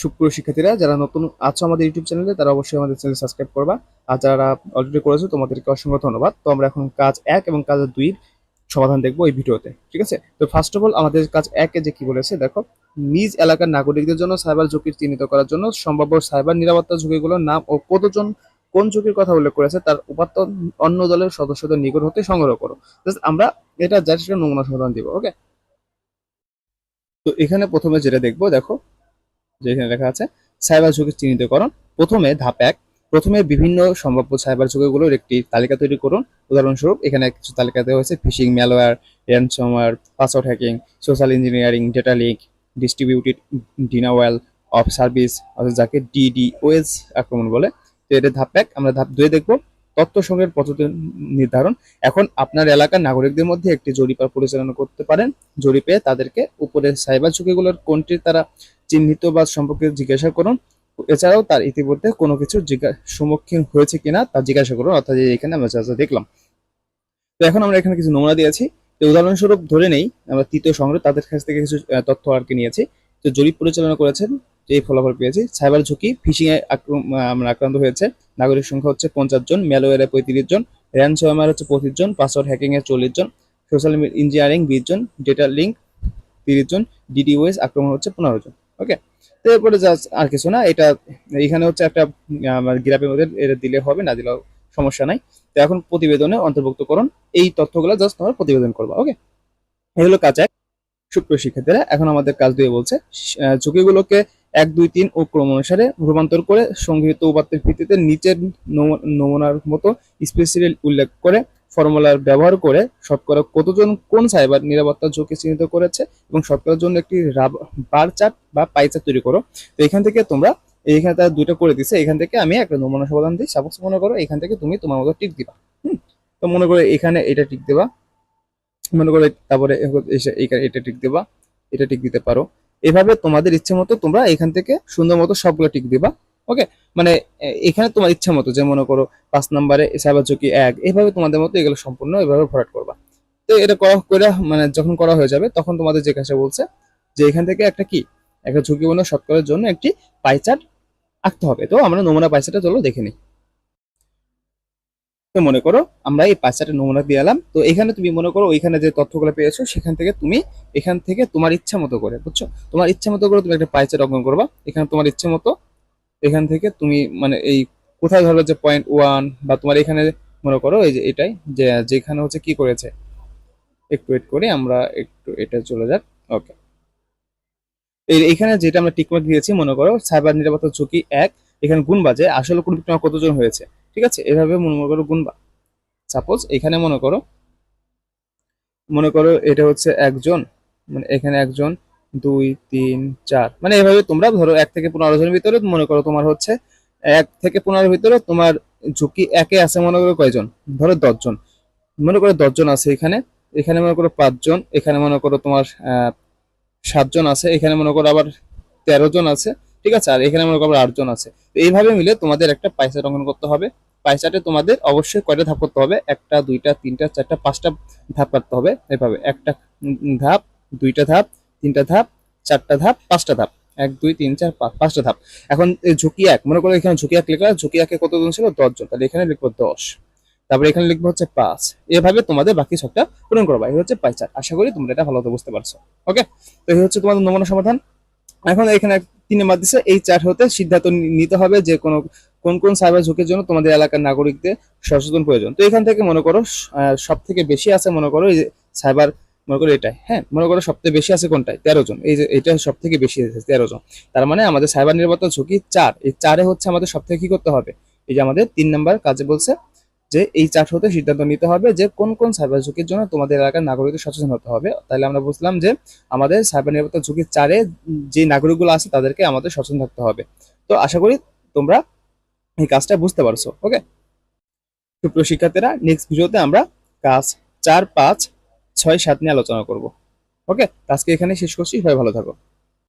সুপ্রিয় শিক্ষার্থীরা, যারা নতুন আছো আমাদের ইউটিউব চ্যানেলে, তারা অবশ্যই আমাদের চ্যানেল সাবস্ক্রাইব করবা। আর যারা অলরেডি করেছো তোমাদেরকে অসংখ্য ধন্যবাদ। তো আমরা এখন কাজ 1 এবং কাজ 2 এর সমাধান দেখবো এই ভিডিওতে। ঠিক আছে, তো ফার্স্ট অফ অল আমাদের কাজ 1 এ যে কি বলেছে দেখো, নিজ এলাকার নাগরিকদের জন্য সাইবার ঝুঁকি চিহ্নিত করার জন্য সম্ভাব্য সাইবার নিরাপত্তা ঝুঁকিগুলোর নাম ও কতজন কোন ঝুঁকির কথা উল্লেখ করেছে তার উপাত্ত অন্য দলের সদস্যদের নিকট হতে সংগ্রহ করো। জাস্ট আমরা এটা জাস্ট নমুনা সমাধান দিব। ওকে, তো এখানে প্রথমে যেটা দেখবো দেখো, যেখানে লেখা আছে সাইবার ঝুঁকি চিহ্নিতকরণ। প্রথমে ধাপ 1, প্রথমে বিভিন্ন সম্ভাব্য সাইবার ঝুঁকিগুলোর একটি তালিকা তৈরি করুন। উদাহরণস্বরূপ এখানে কিছু তালিকা দেওয়া হয়েছে: phishing, malware, ransomware, password hacking, social engineering, data leak, distributed denial of service, অর্থাৎ যাকে ডিডিওএস আক্রমণ বলে। তো এটা ধাপ 1। আমরা ধাপ 2 দেখব তথ্য সংগ্রহের পদ্ধতি নির্ধারণ। এখন আপনার এলাকার নাগরিকদের মধ্যে একটি জরিপ পরিচালনা করতে পারেন। জরিপে তাদেরকে উপরের সাইবার ঝুঁকিগুলোর কোনটি তারা চিহ্নিত বা সম্পর্কে জিজ্ঞাসা করুন। এছাড়াও তার ইতিমধ্যে কোনো কিছু সম্মুখীন হয়েছে কিনা তা জিজ্ঞাসা করুন। অর্থাৎ এখানে আমরা যা যা দেখলাম। তো এখন আমরা এখানে কিছু নমুনা দিয়েছি। তো উদাহরণস্বরূপ ধরে নেই আমরা তৃতীয় সংগ্রহ তাদের কাছ থেকে কিছু তথ্য আর কি নিয়েছি। তো জরিপ পরিচালনা করেছেন, যে ফলাফল পেয়েছি: সাইবার ঝুঁকি, ফিশিং এ আমরা আক্রান্ত হয়েছে, নাগরিক সংখ্যা হচ্ছে 50 জন, ম্যালওয়্যারে 35 জন, র্যানসমওয়্যার হচ্ছে 25 জন, পাসওয়ার্ড হ্যাকিং এ 40 জন, সোশ্যাল ইঞ্জিনিয়ারিং 20 জন, ডেটা লিঙ্ক 30 জন, ডিডিওএস আক্রমণ হচ্ছে 15 জন। ওকে, তো এরপরে জাস্ট আর কিছু না, এটা এখানে হচ্ছে একটা গ্রাফের মধ্যে এটা দিলে হবে, না দিলেও সমস্যা নাই। তো এখন প্রতিবেদনে অন্তর্ভুক্ত করুন, এই তথ্যগুলো জাস্ট তোমার প্রতিবেদন করবা। ওকে, এই হলো কাজ 1। সুপ্রিয় শিক্ষার্থীরা, এখন আমাদের কাজ 2 বলছে ঝুঁকিগুলোকে 1, 2, 3 ও ক্রম অনুসারে রূপান্তর করে সংগৃহীত উপাত্তের ভিত্তিতে নিচের নমুনার মতো স্পেসিফিক উল্লেখ করে ফর্মুলার ব্যবহার করে শতকরা কতজন কোন সাইবার নিরাপত্তা ঝুঁকি চিহ্নিত করেছে এবং শতকরার জন্য একটি বার চার্ট বা পাই চার্ট তৈরি করো। তো এখান থেকে তোমরা, এইখানে তারা 2টা করে দিছে, এখান থেকে আমি একটা নমুনা সমাধান দিই। সাপোজ মনে করো এখান থেকে তুমি তোমার মতো টিক দিবা। তো মনে করো এখানে এটা টিক দিবা, মনে করো তারপরে এটা টিক দিবা, এটা টিক দিতে পারো। এভাবে তোমাদের ইচ্ছে মতো তোমরা এখান থেকে সুন্দর মতো সবগুলো টিক দিবা। ওকে, মানে এখানে তোমার ইচ্ছা মতো, যে মনে করো 5 নম্বরে সাইবার ঝুঁকি 1, এইভাবে তোমাদের মতো এগুলো সম্পূর্ণ এভাবে ভরাট করবা। তো এটা করা করে মানে যখন করা হয়ে যাবে তখন তোমাদের যে কাজটা বলছে যে এখান থেকে একটা কি, একটা ঝুঁকিপূর্ণ শতকরার জন্য একটি পাই চার্ট আঁকতে হবে। তো আমরা নমুনা পাই চার্টটা চলো দেখে নিই। তো মনে করো আমরা এই 5টা নমুনা দিয়ে এলাম। তো এখানে তুমি মনে করো ওইখানে যে তথ্যগুলো পেয়েছো সেখান থেকে তুমি এখান থেকে তোমার ইচ্ছা মতো করে, বুঝছো, তোমার ইচ্ছা মতো করে তুমি একটা পাই চার্ট অঙ্কন করবা। এখানে তোমার ইচ্ছে মতো এখান থেকে তুমি মানে এই কোথায় ধরো যে 0.1 বা তোমার এখানে মনে করো এই যে এটাই, যে যেখানে হচ্ছে কি করেছে, একটু ওয়েট করি আমরা, একটু এটা চলে যাক। ওকে, এখানে যেটা আমরা টিকমার্ক দিয়েছি, মনে করো সাইবার নিরাপত্তা ঝুঁকি 1, এখানে গুণবা যে আসলে কোন কতজন হয়েছে। ঠিক আছে, এভাবে মনে করো গুণবা। সাপোজ এখানে মনে করো এটা হচ্ছে একজন, মানে এখানে একজন, 2, 3, 4, মানে এভাবে তোমরা ধরো 1 থেকে 15 জনের ভিতরে মনে করো তোমার হচ্ছে 1 থেকে 15 ভিতরে তোমার ঝুঁকি 1 আছে মনে করো কয়জন, ধরো 10 জন। মনে করো 10 জন আছে এখানে, এখানে মনে করো 5 জন, এখানে মনে করো তোমার 7 জন আছে, এখানে মনে করো আবার 13 জন আছে। ঠিক আছে, আর এখানে মনে করো 8 জন আছে। তো এইভাবে মিলে তোমাদের একটা পাইচার্ট অঙ্কন করতে হবে। পাইচার্টে তোমাদের অবশ্যই কয়টা ধাপ করতে হবে, 1টা 2টা 3টা 4টা 5টা ধাপ করতে হবে। এভাবে একটা ধাপ, 2টা ধাপ, 3টা ধাপ, 4টা ধাপ, 5টা ধাপ, 1 2 3 4 5, 5টা ধাপ। এখন ঝুঁকি 1, মনে করো এখানে ঝুঁকি 1 লিখলাম, ঝুঁকি 1 কতজন ছিল, 10 জন, তাহলে এখানে লিখবো 10, তারপরে এখানে লিখবো হচ্ছে 5। এভাবে তোমাদের বাকি সবটা পূরণ করবা। এই হচ্ছে পাইচার্ট। আশা করি তোমরা এটা ভালোভাবে বুঝতে পারছো। ওকে, তো এই হচ্ছে তোমাদের নমুনা সমাধান। এখন এখানে 3 নাম্বার দিচ্ছে, এই চার্ট হতে সিদ্ধান্ত নিতে হবে যে কোন কোন সাইবার ঝুঁকির জন্য তোমাদের এলাকার নাগরিকদের সচেতন প্রয়োজন। তো এখান থেকে মনে করো সব থেকে বেশি আছে মনে করো এই যে সাইবার, মনে করো এটাই, হ্যাঁ, মনে করো সবথেকে বেশি আছে কোনটায়, 13 জন, এই যে এটা সব থেকে বেশি আছে 13 জন। তার মানে আমাদের সাইবার নিরাপত্তা ঝুঁকি 4, এই 4-এ হচ্ছে আমাদের সব থেকে কি করতে হবে, এই যে আমাদের 3 নাম্বার কাজে বলছে যে এই চার্ট হতে সিদ্ধান্ত নিতে হবে যে কোন কোন সাইবার ঝুঁকির জন্য তোমাদের এলাকার নাগরিকদের সচেতন হতে হবে। তাহলে আমরা বুঝলাম যে আমাদের সাইবার নিরাপত্তা ঝুঁকি 4-এ যে নাগরিকগুলো আছে তাদেরকে আমাদের সচেতন থাকতে হবে। তো আশা করি তোমরা এই কাজটা বুঝতে পারছো। ওকে, সুপ্রিয় শিক্ষার্থীরা, নেক্সট ভিডিওতে আমরা কাজ 4, 5, 6, 7 নিয়ে আলোচনা করব। ওকে, আজকে এখানে শেষ করছি, সবাই ভালো থাকো।